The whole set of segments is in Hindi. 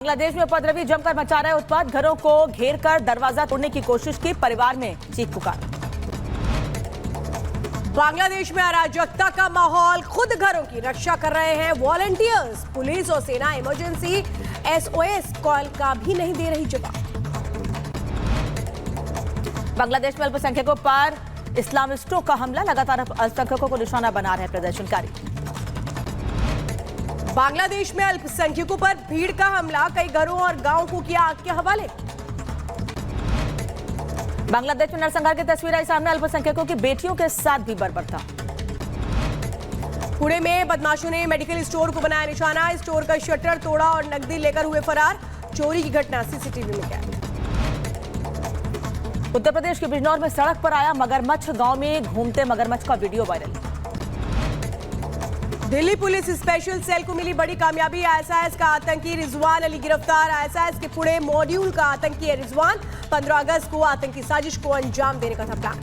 बांग्लादेश में उपद्रवी जमकर मचा रहे उत्पात, घरों को घेर कर दरवाजा तोड़ने की कोशिश की, परिवार में चीख पुकार। बांग्लादेश में अराजकता का माहौल, खुद घरों की रक्षा कर रहे हैं वॉलंटियर्स। पुलिस और सेना इमरजेंसी SOS कॉल का भी नहीं दे रही जवाब। बांग्लादेश में अल्पसंख्यकों पर इस्लामिस्टों का हमला, लगातार अल्पसंख्यकों को निशाना बना रहे प्रदर्शनकारी। बांग्लादेश में अल्पसंख्यकों पर भीड़ का हमला, कई घरों और गांवों को किया आग के हवाले। बांग्लादेश में नरसंहार की तस्वीर आई सामने, अल्पसंख्यकों की बेटियों के साथ भी बर्बरता। पुणे में बदमाशों ने मेडिकल स्टोर को बनाया निशाना, स्टोर का शटर तोड़ा और नकदी लेकर हुए फरार। चोरी की घटना CCTV में कैद। उत्तर प्रदेश के बिजनौर में सड़क पर आया मगरमच्छ, गांव में घूमते मगरमच्छ का video viral. Delhi police special cell को मिली बड़ी कामयाबी, ISIS का आतंकी रिजवान अली गिरफ्तार। ISIS के पुणे मॉड्यूल का आतंकी है रिजवान। 15 अगस्त को आतंकी साजिश को अंजाम देने का था प्लान।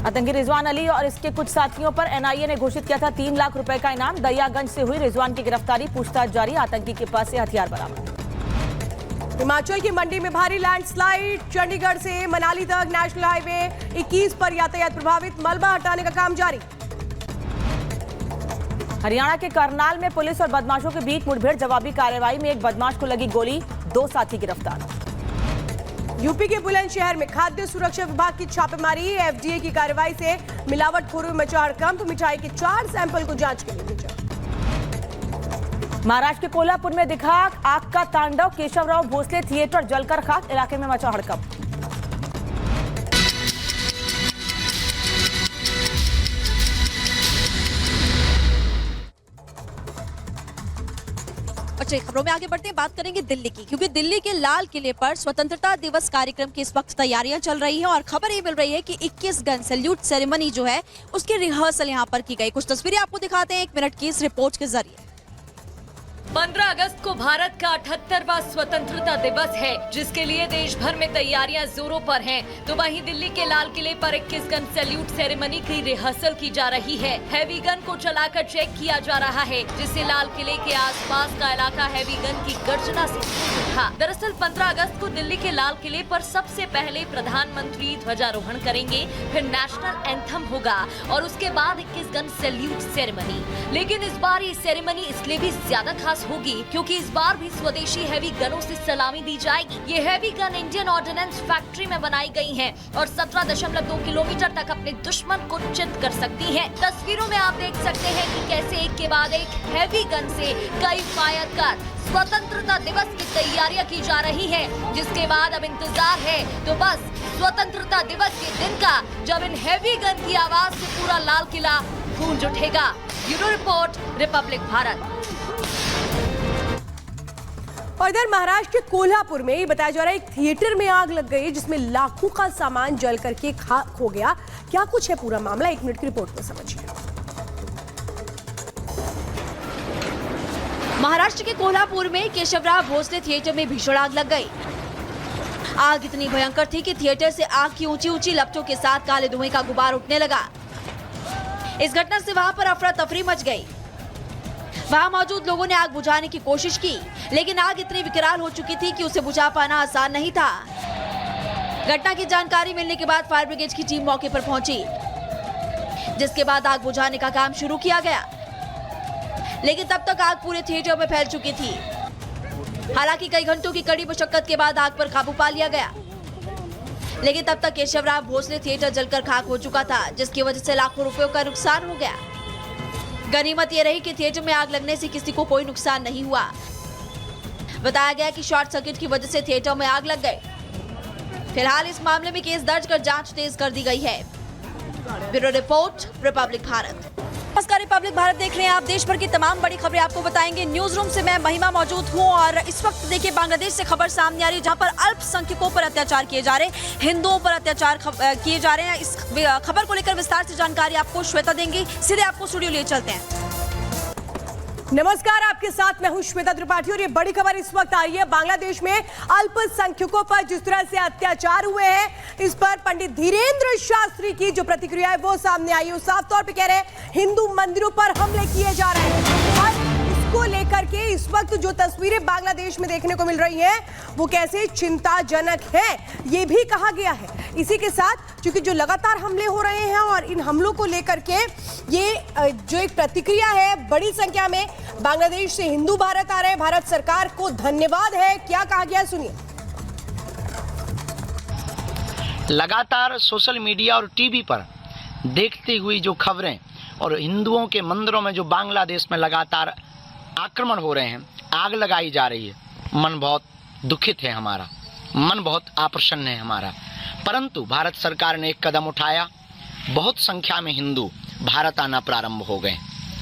आतंकी रिजवान अली और इसके कुछ साथियों पर NIA ने घोषित किया था 3 लाख रुपए का इनाम। दरियागंज से हुई रिजवान की गिरफ्तारी, पूछताछ जारी, आतंकी के पास से हथियार बरामद। हिमाचल की मंडी में भारी लैंडस्लाइड, चंडीगढ़ से मनाली तक नेशनल हाईवे 21 पर यातायात प्रभावित, मलबा हटाने का काम जारी। हरियाणा के करनाल में पुलिस और बदमाशों के बीच मुठभेड़, जवाबी कार्रवाई में एक बदमाश को लगी गोली, 2 साथी गिरफ्तार। यूपी के बुलंदशहर में खाद्य सुरक्षा विभाग की छापेमारी, FDA की कार्रवाई से मिलावटखोरों में मचा हड़कंप, मिठाई के 4 सैंपल को जांच के लिए भेजा। महाराष्ट्र के कोल्हापुर में दिखा आग का तांडव, केशवराव भोसले थिएटर जलकर खाक, इलाके में मचा हड़कंप। अच्छा, खबरों में आगे बढ़ते हैं, बात करेंगे दिल्ली की, क्योंकि दिल्ली के लाल किले पर स्वतंत्रता दिवस कार्यक्रम की इस वक्त तैयारियां चल रही हैं और खबर ये मिल रही है कि 21 गन सैल्यूट सेरेमनी जो है उसकी रिहर्सल यहां पर की गई। कुछ तस्वीरें आपको दिखाते हैं 1 मिनट की इस रिपोर्ट के जरिए। 15 अगस्त को भारत का 78वां स्वतंत्रता दिवस है, जिसके लिए देश भर में तैयारियां जोरों पर हैं। तो वहीं दिल्ली के लाल किले पर 21 गन सैल्यूट सेरेमनी की रिहर्सल की जा रही है। हैवी गन को चलाकर चेक किया जा रहा है, जिससे लाल किले के आसपास का इलाका हैवी गन की गर्जना से गूंज उठा। दरअसल 15 अगस्त को दिल्ली के लाल किले पर सबसे पहले प्रधानमंत्री ध्वजारोहण करेंगे, फिर नेशनल एंथम होगा और उसके बाद 21 गन सैल्यूट सेरेमनी। लेकिन इस बार ये सेरेमनी इसलिए भी ज्यादा खास होगी क्योंकि इस बार भी स्वदेशी हैवी गनों से सलामी दी जाएगी। ये heavy gun Indian ordnance factory में बनाई गई हैं और 17.2 किलोमीटर तक अपने दुश्मन को चित कर सकती हैं। तस्वीरों में आप देख सकते हैं कि कैसे एक के बाद एक हैवी गन से कई फायर कर स्वतंत्रता दिवस की तैयारियां की जा रही है, जिसके बाद अब इंतजार है तो बस स्वतंत्रता दिवस के दिन का, जब इन हैवी गन की आवाज से पूरा लाल किला गूंज उठेगा। Bureau report, Republic Bharat. और इधर महाराष्ट्र के कोल्हापुर में ये बताया जा रहा है एक थिएटर में आग लग गई, जिसमें लाखों का सामान जल करके खाक हो गया। क्या कुछ है पूरा मामला, 1 मिनट की रिपोर्ट में समझिए। महाराष्ट्र के कोल्हापुर में केशवराव भोसले थिएटर में भीषण आग लग गई। आग इतनी भयंकर थी कि थिएटर से आग की ऊंची ऊंची लपटों के साथ काले धुएं का गुबार उठने लगा। इस घटना से वहां पर अफरा तफरी मच गई। वहां मौजूद लोगों ने आग बुझाने की कोशिश की, लेकिन आग इतनी विकराल हो चुकी थी कि उसे बुझा पाना आसान नहीं था। घटना की जानकारी मिलने के बाद फायर ब्रिगेड की टीम मौके पर पहुंची, जिसके बाद आग बुझाने का काम शुरू किया गया। लेकिन तब तक आग पूरे थिएटर में फैल चुकी थी। हालांकि कई घंटों की कड़ी मशक्कत के बाद आग पर काबू पा लिया गया, लेकिन तब तक केशवराव भोसले थिएटर जलकर खाक हो चुका था, जिसकी वजह से लाखों रुपयों का नुकसान हो गया। गनीमत यह रही कि थिएटर में आग लगने से किसी को कोई नुकसान नहीं हुआ। बताया गया कि शॉर्ट सर्किट की वजह से थिएटर में आग लग गई। फिलहाल इस मामले में केस दर्ज कर जांच तेज कर दी गई है। Bureau report, Republic Bharat. नमस्कार, रिपब्लिक भारत देख रहे हैं आप। देश भर की तमाम बड़ी खबरें आपको बताएंगे। न्यूज रूम से मैं महिमा मौजूद हूं और इस वक्त देखिए बांग्लादेश से खबर सामने आ रही है, जहां पर अल्पसंख्यकों पर अत्याचार किए जा रहे हैं, हिंदुओं पर अत्याचार किए जा रहे हैं। इस खबर को लेकर विस्तार से जानकारी आपको श्वेता देंगी। सीधे आपको स्टूडियो लिए चलते हैं। नमस्कार, आपके साथ मैं हूं श्वेता त्रिपाठी और ये बड़ी खबर इस वक्त आ रही है। बांग्लादेश में अल्पसंख्यकों पर जिस तरह से अत्याचार हुए हैं, इस पर पंडित धीरेन्द्र शास्त्री की जो प्रतिक्रिया है वो सामने आई है। साफ तौर पे कह रहे हैं हिंदू मंदिरों पर हमले किए जा रहे हैं। को लेकर के इस वक्त जो तस्वीरें बांग्लादेश में देखने को मिल रही हैं वो कैसे चिंताजनक है ये भी कहा गया है। इसी के साथ क्योंकि जो लगातार हमले हो रहे हैं और इन हमलों को लेकर के ये जो एक प्रतिक्रिया है, बड़ी संख्या में बांग्लादेश से हिंदू भारत आ रहे हैं। भारत सरकार को धन्यवाद है। क्या कहा गया सुनिए। लगातार सोशल मीडिया और टीवी पर देखती हुई जो खबरें और हिंदुओं के मंदिरों में जो बांग्लादेश में लगातार आक्रमण हो रहे हैं, आग लगाई जा रही है, मन बहुत दुखित है हमारा, मन बहुत अप्रसन्न है हमारा। परंतु भारत सरकार ने एक कदम उठाया, बहुत संख्या में हिंदू भारत आना प्रारंभ हो गए।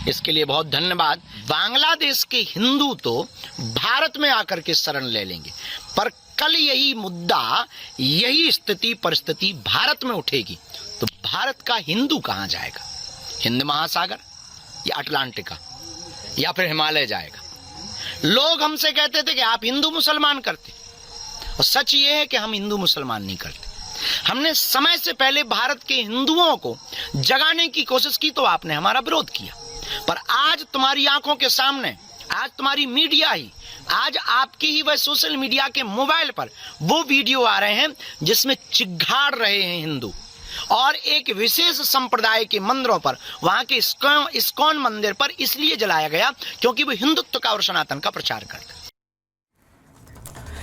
इसके लिए बहुत धन्यवाद। बांग्लादेश के हिंदू तो भारत में आकर के शरण ले लेंगे, पर कल यही मुद्दा, यही स्थिति परिस्थिति भारत में उठेगी तो भारत का हिंदू कहां जाएगा? हिंद महासागर या अटलांटिका या फिर हिमालय जाएगा? लोग हमसे कहते थे कि आप हिंदू मुसलमान करते, और सच ये है कि हम हिंदू मुसलमान नहीं करते। हमने समय से पहले भारत के हिंदुओं को जगाने की कोशिश की तो आपने हमारा विरोध किया। पर आज तुम्हारी आंखों के सामने, आज तुम्हारी मीडिया ही, आज आपकी ही वह सोशल मीडिया के मोबाइल पर वो वीडियो आ रहे हैं जिसमें चिघाड़ रहे हैं हिंदू, और एक विशेष संप्रदाय के मंदिरों पर, वहां के इस्कॉन मंदिर पर इसलिए जलाया गया क्योंकि वो हिंदुत्व का और सनातन का प्रचार करते।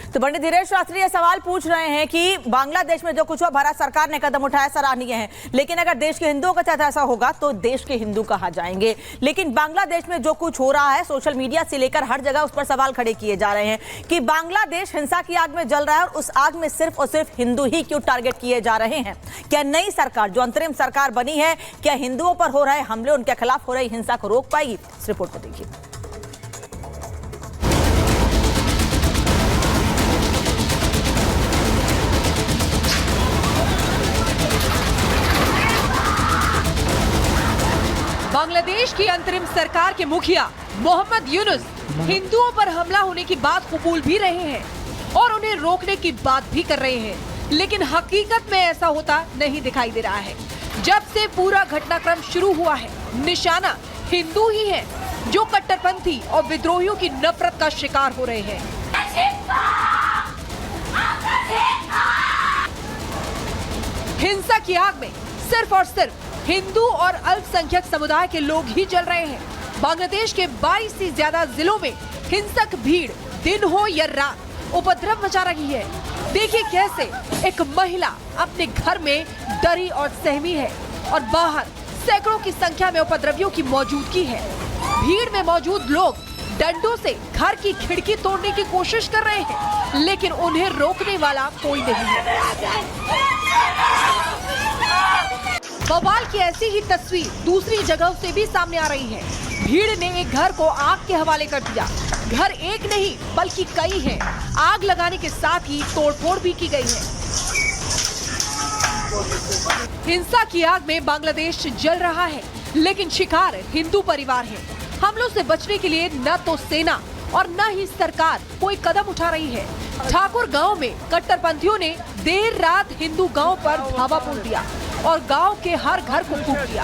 तो पंडित धीरेन्द्र शास्त्री ये सवाल पूछ रहे हैं कि बांग्लादेश में जो कुछ हुआ, भारत सरकार ने कदम उठाया, सराहनीय है, लेकिन अगर देश के हिंदुओं के साथ ऐसा होगा तो देश के हिंदू कहां जाएंगे? लेकिन बांग्लादेश में जो कुछ हो रहा है, सोशल मीडिया से लेकर हर जगह उस पर सवाल खड़े किए जा रहे हैं कि बांग्लादेश हिंसा की आग में जल रहा है और उस आग में सिर्फ और सिर्फ हिंदू ही क्यों टारगेट किए जा रहे हैं? क्या नई सरकार, जो अंतरिम सरकार बनी है, क्या हिंदुओं पर हो रहे हमले, उनके खिलाफ हो रही हिंसा को रोक पाएगी? इस रिपोर्ट को देखिए। बांग्लादेश की अंतरिम सरकार के मुखिया मोहम्मद यूनुस हिंदुओं पर हमला होने की बात कबूल भी रहे हैं और उन्हें रोकने की बात भी कर रहे हैं, लेकिन हकीकत में ऐसा होता नहीं दिखाई दे रहा है। जब से पूरा घटनाक्रम शुरू हुआ है, निशाना हिंदू ही है जो कट्टरपंथी और विद्रोहियों की नफरत का शिकार हो रहे हैं। हिंसा की आग में सिर्फ और सिर्फ हिंदू और अल्पसंख्यक समुदाय के लोग ही जल रहे हैं। बांग्लादेश के 22 से ज्यादा जिलों में हिंसक भीड़ दिन हो या रात उपद्रव मचा रही है। देखिए कैसे एक महिला अपने घर में डरी और सहमी है और बाहर सैकड़ों की संख्या में उपद्रवियों की मौजूदगी है। भीड़ में मौजूद लोग डंडों से घर की खिड़की तोड़ने की कोशिश कर रहे हैं, लेकिन उन्हें रोकने वाला कोई नहीं है। बवाल की ऐसी ही तस्वीर दूसरी जगहों से भी सामने आ रही है। भीड़ ने एक घर को आग के हवाले कर दिया। घर एक नहीं बल्कि कई हैं। आग लगाने के साथ ही तोड़फोड़ भी की गई है। हिंसा की आग में बांग्लादेश जल रहा है, लेकिन शिकार हिंदू परिवार है। हमलों से बचने के लिए न तो सेना और न ही सरकार कोई कदम उठा रही है। ठाकुर गांव में कट्टरपंथियों ने देर रात हिंदू गांव पर धावा बोल दिया और गांव के हर घर को फूंक दिया।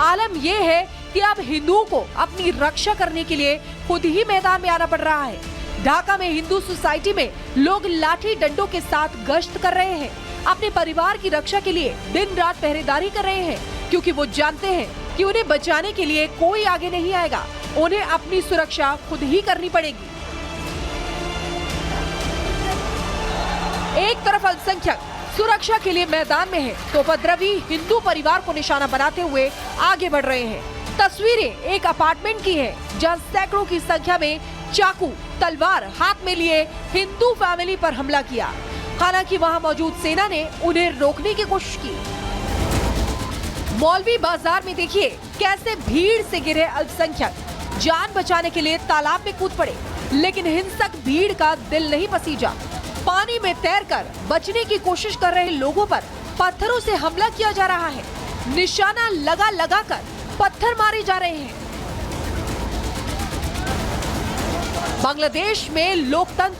आलम यह है कि अब हिंदुओं को अपनी रक्षा करने के लिए खुद ही मैदान में आना पड़ रहा है। ढाका में हिंदू सोसाइटी में लोग लाठी डंडों के साथ गश्त कर रहे हैं। अपने परिवार की रक्षा के लिए दिन रात पहरेदारी कर रहे हैं, क्योंकि वो जानते हैं कि उन्हें बचाने के लिए कोई आगे नहीं आएगा। उन्हें अपनी सुरक्षा खुद ही करनी पड़ेगी। एक तरफ अल्पसंख्यक सुरक्षा के लिए मैदान में है तो उपद्रवी हिंदू परिवार को निशाना बनाते हुए आगे बढ़ रहे हैं। तस्वीरें एक अपार्टमेंट की है, जहां सैकड़ों की संख्या में चाकू तलवार हाथ में लिए हिंदू फैमिली पर हमला किया। हालांकि वहां मौजूद सेना ने उन्हें रोकने की कोशिश की। मौलवी बाजार में देखिए कैसे भीड़ से गिरे अल्पसंख्यक जान बचाने के लिए तालाब में कूद पड़े, लेकिन हिंसक भीड़ का दिल नहीं पसीजा। पानी में तैरकर बचने की कोशिश कर रहे लोगों पर पत्थरों से हमला किया जा रहा है। निशाना लगा लगा कर पत्थर मारे जा रहे हैं। बांग्लादेश में लोकतंत्र